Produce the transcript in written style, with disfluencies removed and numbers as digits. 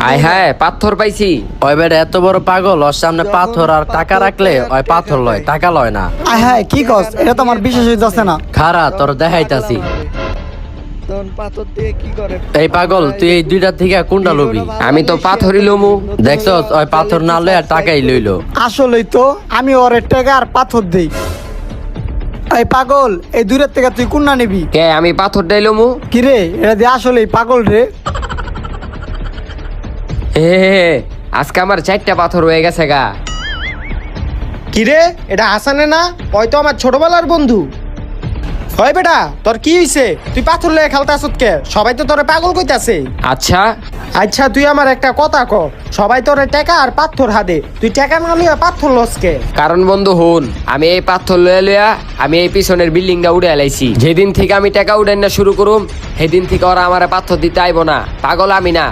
আয় হ্যাঁ পাথর পাইছি। ওই বেটা এত বড় পাগল, ওর সামনে পাথর আর টাকা রাখলে ওই পাথর লয়, টাকা লয় না। আয় হ্যাঁ কি কস, এটা তো আমার বিশ্বাস হইতাছে না। খারা তোর দেখাইতাছি। তখন পাথর দিয়ে কি করে? এই পাগল তুই এই দুইটা থেকে কোনটা লবি? আমি তো পাথরই লমু। দেখছস ওই পাথর না লয় আর টাকাই লইলো। আসলেই তো আমি ওরে টাকা আর পাথর দেই। এই পাগল, এই দূরের থেকে তুই কোনটা নিবি? কে আমি পাথর দেই লমু? কি রে, এটা দিয়ে আসলেই পাগল রে। হে আজকে আমার 4টা পাথর হয়ে গেছে গা। কিরে এটা হাসানে না? ওই তো আমার ছোটবেলার বন্ধু। হয় বেটা তোর কি হইছে? তুই পাথর লয়ে খেলতাছত কে? সবাই তো তোরে পাগল কইতাছে। আচ্ছা আচ্ছা তুই আমার একটা কথা ক, সবাই তোরে টাকা আর পাথর হাদে, তুই টাকা না লইয়া পাথর লস কে? কারণ বন্ধু হুন, আমি এই পাথর লয়ে লইয়া আমি এই পিছনের বিল্ডিংটা উড়ে এলাইছি। যেদিন থেকে আমি টাকা উড়াই না শুরু করুম সেদিন থেকে ওরা আমার পাথর দিতে আইব না। পাগল আমি না।